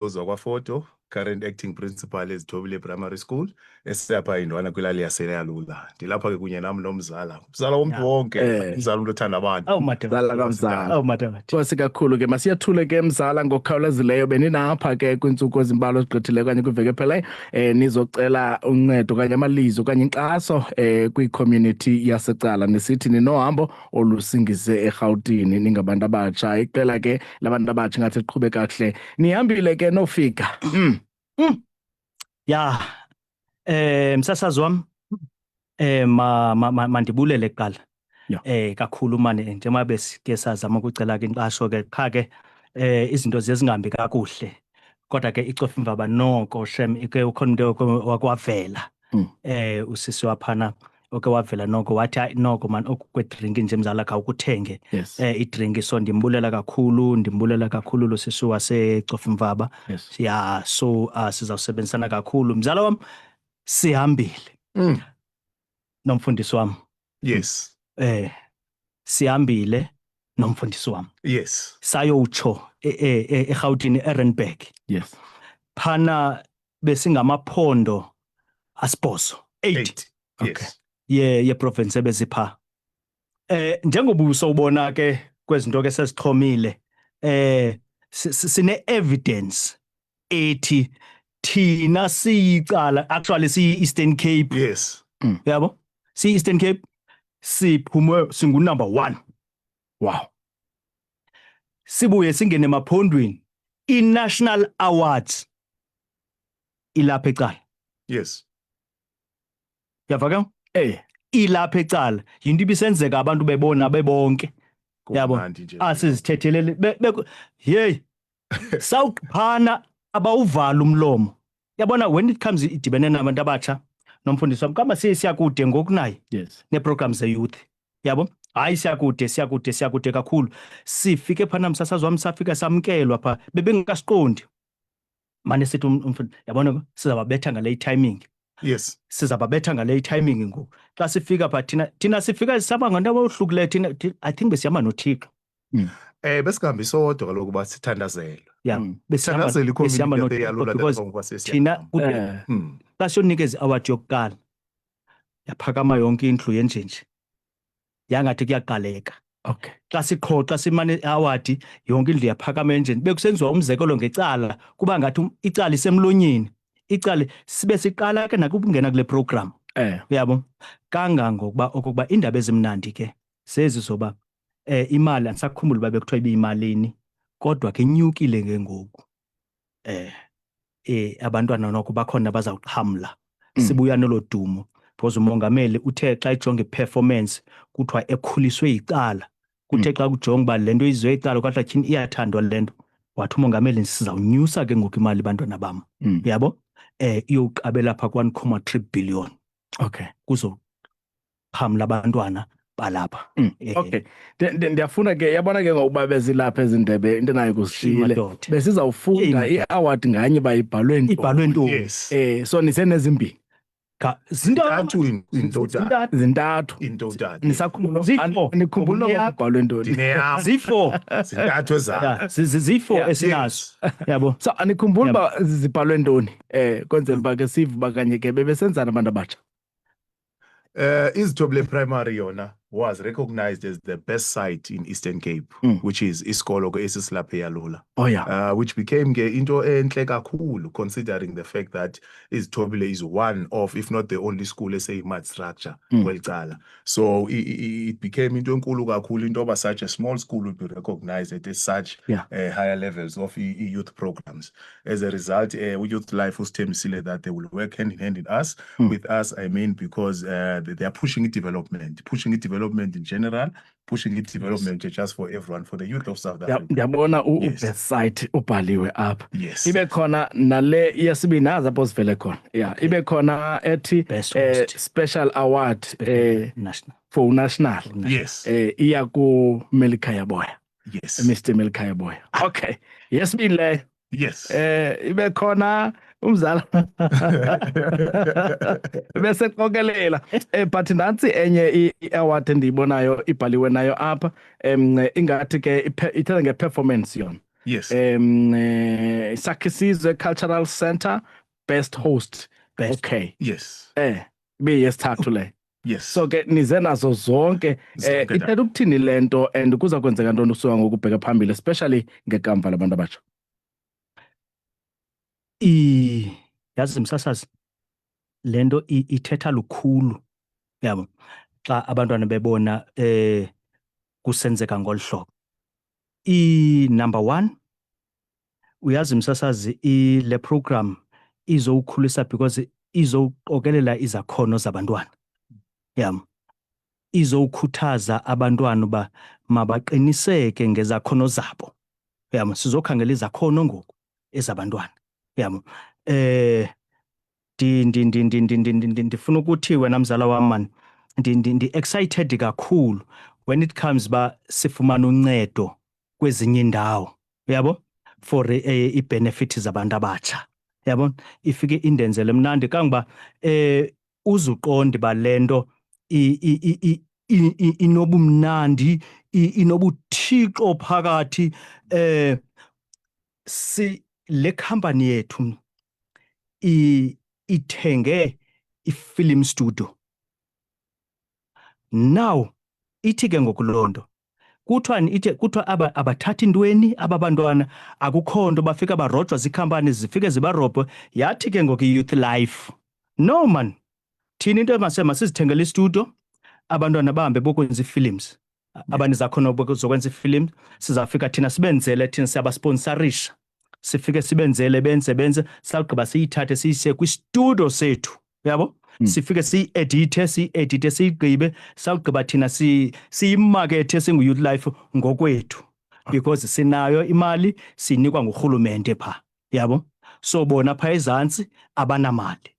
Zakwafoto, current acting principal eZithobile Primary School esiyapha indwana kwilali yaseYalula. Ndilapha ke kunye nami nomzala. Umzala womntu wonke, umzala umuntu othanda abantu. Awu madodana kamzala. awu madodana. Nkosi kakhulu ke masiyathule ke mzala ngokukhawulezileyo beninapha ke kwintsuku ezimbalwa ezigqithileyo okanye kwiveke phela nizocela uncedo okanye amalizo okanye inkxaso kwi-community yasecala nisithi ninohambo olusingize eRhawutini ningabantu abatsha iqela ke labantu abatsha ngathi liqhube kakuhle nihambile ke nofika Ya msasazi wami mandibulele kuqala kakhulu manje njengoba besike sazama ukucela ke inkxaso ke cha ke izinto zizingambi kakuhle kodwa ke icofa imvaba noko shem ike ukhona umuntu wakwavela usisi waphana oke wavela noko wathi hayi noko man okwe-drink nje mzala kha ukuthenge i-drink so ndimbulela kakhulu lo sisi wasecofa imvaba ya so sizawusebenzisana kakhulu mzala wami sihambile nomfundisi wami Yes. Sihambile nomfundisi wami Yes. sayowutsho eRhawutini eRandburg yes phana besingamaphondo asibhozo 8 Yes. ye province ebezipha njengoba usawubona ke kwezinto ke sesixhomile sine evidence ethi thina siyicala actually siyi Eastern Cape Yes. yabo siyi Eastern Cape siphume singu number 1 wow sibuye singene emaphondweni i-national awards ilapha ecala Yes. yavaka ilapha ecala yinto ibisenzeka abantu bebona bebonke yabo asizithethelele hey sawuphana abawuvala umlomo yabona when it comes idibene nabantu abatsha nomfundisi wami kama siyakude ngokunaye neprograms ze-youth yabo hayi siyakude kakhulu sifike phana msasazi wami safika samkelwa pha bebengasiqondi manje sithi yabona sizababetha ngale timing Yes. Sizababetha ngale timing ngoku xa sifika pha thina sifika sisaba nganto abahlukile thina I think besihamba noThixo Besihambi sodwa kaloku basithandazela. Besihamba because thina xa siyonikeza award yokuqala yaphakama yonke indlu yenjenje yangathi kuyaqaleka xa siqhoxa simane award yonke indlu yaphakama enjeni bekusenziwa umzekelo ngecala kuba ngathi icala isemlonyeni icala sibe siqala ke nakungena kule program uyabo kangangokuba okokuba indaba ezimnandi ke sezizoba imali angisakhumbula babe kuthiwa ibiyimalini kodwa ke inyukile ngengoku abantwana noko bakhona bazawuqhamla sibuya nolodumo because umongameli uthe xa ijonga iperformance kuthiwa ekhuliswe icala kuthe xa kujonga ba lento izwe icala kwathi tyhini iyathandwa lento wathi umongameli sizawunyusa ke ngoku imali bantwana bam yabo iyoqabela pha 1.3 billion kuzoqhamla abantwana balapha ndiyafuna ke yabona ke ngokuba bezilapha ezindebe into nayo kusishile besizawufunda i-award nganye bayibhalwe ntoni so nisenezimbini zintathu nikhumbula kubhalwe ntoni zifo esinazo yabo so anikhumbula uba zibhalwe ntoni kwenzela uba ke sive uba kanye ke bebesenzana abantu abatsha iZithobile Primary yona was recognized as the best site in Eastern Cape, which is isikolo ke esisilapha eYalula. Which became ke into enhle kakhulu considering the fact that iZithobile is one of, if not the only school eseyimart structure kwelicala. So it became into enkulu kakhulu into yoba such a small school would be recognized at such higher levels of youth programs. As a result, Youth Life usithembisile that they will work hand in hand with us, I mean, because they are pushing development in general, pushing development just for everyone, for the youth of South Africa. Ndiyabona u-best site ubhaliwe apha. Ibe khona nale yesibini apho sivele khona. Ibe khona ethi special award for national. Iya ku Melikhaya Boya. Mr. Melikhaya Boya. Okay. Yesibini le. Ibe khona umzala bese qokelela but nansi enye i-award endiyibonayo ibhaliwe nayo apha ingathi ke ithetha nge-performance yona Yes. Sakhisizwe Cultural Center, best host. Okay. Yes. Beyesithathu le. Yes. So ke nize nazo zonke ithetha ukuthini lento and kuza kwenzeka ntoni usuka ngokubheka phambili especially ngekamva labantu abatsha. Yazi msasazi lento ithetha lukhulu yabo xa abantwana bebona kusenzeka ngolhlobo. Number 1 uyazi msasazi le program izowukhulisa because izoqokelela izakhono zabantwana. Yabo. Izowukhuthaza abantwana ba mabaqiniseke ngezakhono zabo. Yabo sizokhangela izakhono ngoku ezabantwana. Yabo. Ndifuna ukuthi wena mzala wami man excited kakhulu when it comes ba sifumana uncedo kwezinye indawo. Yabo? For i-benefits zabantu abatsha. Yabo? Ifike indenzele mnandi kangoba uzuqonde balento inobumnandi inobuthixo phakathi le company yethu ithenge i-film studio. Now ithi ke ngokulonto kuthiwa abathatha intweni ababantwana akukho nto bafika barojwa ziikhampani zifike zibarobhe yathi ke ngoku i-Youth Life no man thina into masizithengele istudio abantwana bahambe bokwenza ii-films abanizakhono zokwenza ii-films sizafika thina sibenzele thina siyabasponsorisha sifike sibenzele benze sawugqiba siyithathe siyise kwistudio sethu yabo sifike siyi-edithe siyigqibe sawugqiba thina siyimakethe singu-Youth Life ngokwethu because sinayo imali sinikwa ngurhulumente pha yabo so bona pha ezantsi abanamali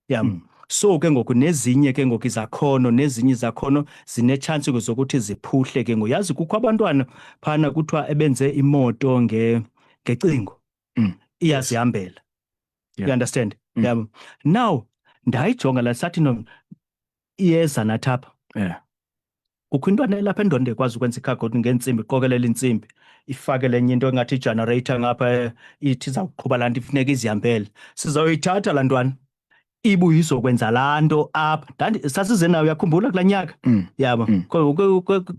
yabo so ke ngoku nezinye ke ngoku izakhono nezinye izakhono zinechance zokuthi ziphuhle ke ngoyazi kukho abantwana phana kuthiwa ebenze imoto ngecingo iyazihambela. You understand? Yabo. Now ndayijonga la sathi no iyeza nathapha. Kukho intwana elapha endonde ekwazi ukwenza ikhagoti ngentsimbi iqokelela intsimbi ifake lenye into engathi i-generator ngapha ithi izawuqhuba laa nto ifuneka izihambele sizawuyithatha laa ntwana ibuye izokwenza laa nto apha sasize nayo uyakhumbula kulaa nyaka yabo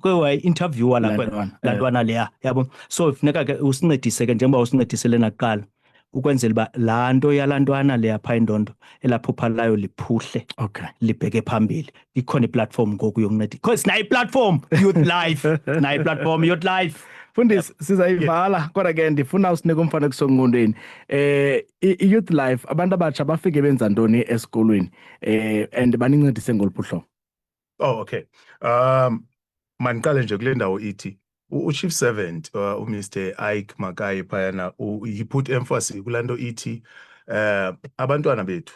kwe-interviewa laa ntwana leya yabo so funeka ke usincedise ke njengoba usincedisele nakuqala ukwenzela uba laa nto yalaa ntwana leya phaa indondo elaphupha layo liphuhle libheke phambili ikhona iplatform ngoku yokunceda because sinayo iplatform Youth Life nayo iplatform Youth Life. Mfundisi sizayivala kodwa ke ndifuna usinike umfanekiso engqondweni i-Youth Life abantu abatsha bafike benza ntoni esikolweni and banincedise ngoluphi uhlobo? Okay. Maniqale nje kule ndawo ithi Chief Servant Mr. Ike Makai phayana he put emphasis kulaa nto ithi abantwana bethu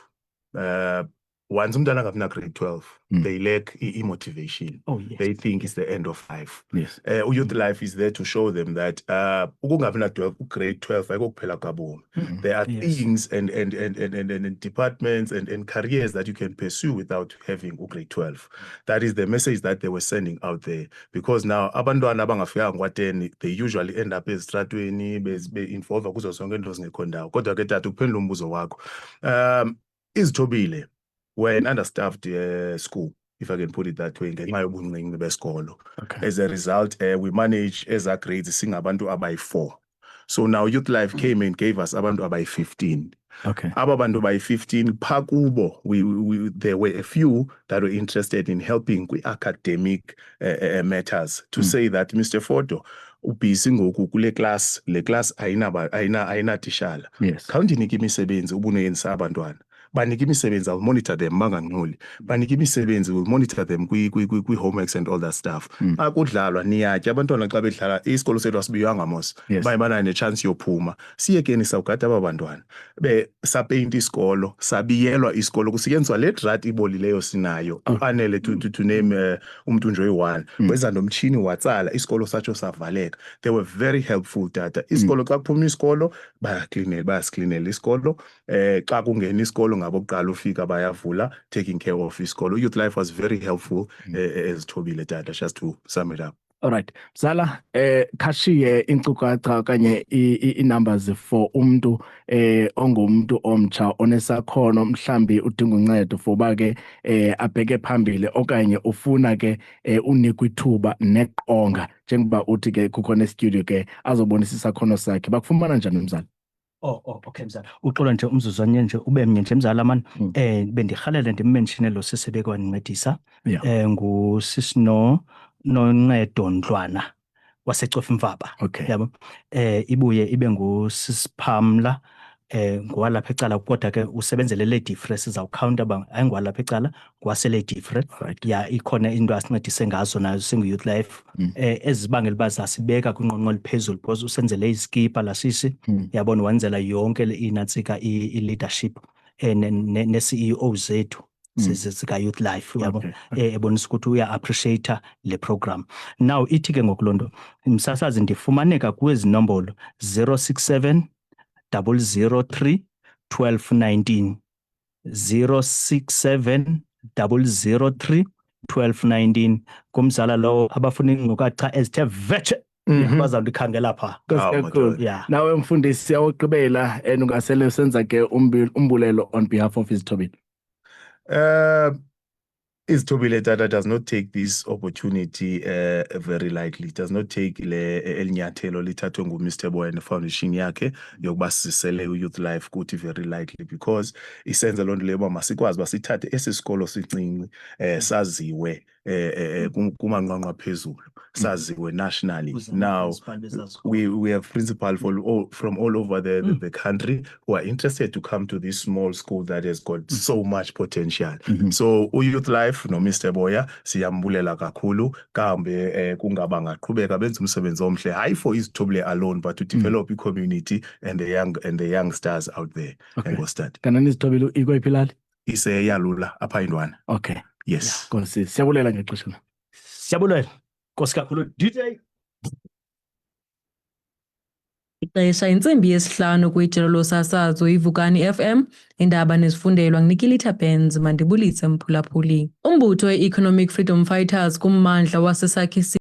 once umntwana angafuna grade 12 they lack i-motivation. They think it's the end of life. Youth Life is there to show them that ukungafuna grade 12 ayikokuphela kabomi. There are things and departments and careers that you can pursue without having grade 12. That is the message that they were sending out there because now abantwana abangafikanga kwa-10 they usually end up ezitratweni be-involve kuzo zonke into zingekho ndawo kodwa ke tata ukuphendula umbuzo wakho izithobile we're an understaffed school, if I can put it that way. As a result, we manage as our grades singabantu abayi 4. So now Youth Life came and gave us abantu abayi 15. Ababantu abayi 15 pakubo there were a few that were interested in helping with academic matters to say that Mr. Foto ubisi ngoku kule class le class ayina tishala. Khawundinike imisebenzi ubunoyenza abantwana. Banike imisebenzi, I'll monitor them bangangquli. Banike imisebenzi, will monitor them kwi-homeworks and all that stuff. Akudlalwa niyatya abantwana xa bedlala isikolo sethu asibiyanga mos bayibana nechance yophuma siyekeni sawugada aba bantwana sapeyinta isikolo sabiyelwa isikolo kusetyenziswa le drat ibolileyo sinayo uanele to name umuntu nje oyi-1 weza nomtshini watsala isikolo satsho savaleka. They were very helpful tata. Isikolo xa kuphuma isikolo bayasiklinela isikolo xa kungena isikolo ngabokuqala ufika bayavula taking care of isikolo. Youth Life was very helpful as Thobile tata, just to sum it up. Alright. Mzala, khashiye inkcukacha okanye i-numbers for umuntu ongumuntu omtsha onesakhono mhlambi udinga uncedo for uba ke abheke phambili okanye ufuna ke unikwa ithuba neqonga njengoba uthi ke kukho ne-studio ke azobonisa isakhono sakhe. Bakufumana njani mzala? Okay mzala. Uxolo nje umzuzwana nje ube mnye nje mzala mani. Bendirhalela ndimenshine lo sisebeke wandincedisa. Ngusisi Noncedo Ndlwana waseCofimvaba. Okay. Yabo. Ibuye ibe ngusisi Phamla ngwalapha ecala kodwa ke usebenzele Lady Free sizawukhawunta ba ayingwalapha ecala kwase Lady Free. Right. Ya ikhona into asincedise ngazo nazo singu Youth Life ezibangela bazasibeka kwinqonqo eliphezulu because usenzele iskipa lasisi yabona wenzela yonke inantsika i-leadership ne CEO zethu sika Youth Life yabo ebonisa ukuthi uya appreciate le program. Now ithi ke ngokulonto umsasazi ndifumaneka kwezi nombolo 067 003 1219 067 003 1219 kumzala lo abafuna inqokacha ezithe vetshe bazawulikhangela pha. Yeah. Nawe mfundisi siyawugqibela ungasele usenza ke umbulelo on behalf of Izithobile. Izithobile Tata does not take this opportunity very lightly. It does not take elinyathelo lithathwe nguMr Boya nefoundation yakhe yokuba sisele uYouth Life kuthi very lightly because isenze loo nto leyo uba masikwazi uba sithathe esi sikolo sincinci saziwe kumanqwanqwa aphezulu saziwe nationally. Now we have principals from all over the country who are interested to come to this small school that has got so much potential. So uYouth Life no Mr Boya siyambulela kakhulu kambe kungaba ngaqhubeka benza umsebenzi omhle hayi for Izithobile alone but to develop a community and the youngsters out there. Ngostad kanani Izithobile ikoyiphilali iseyalula apha Indwana. Okay. Yes. Nkosi siyabulela ngexesha la. Siyabulela. Nkosi kakhulu DJ. Ixesha intsimbi yesihlanu kwijelo losasazo iVukani FM indaba nezifundelwa nguNikilitha Benz mandibulise mphulaphuli. Umbutho we-Economic Freedom Fighters kummandla waseSakhe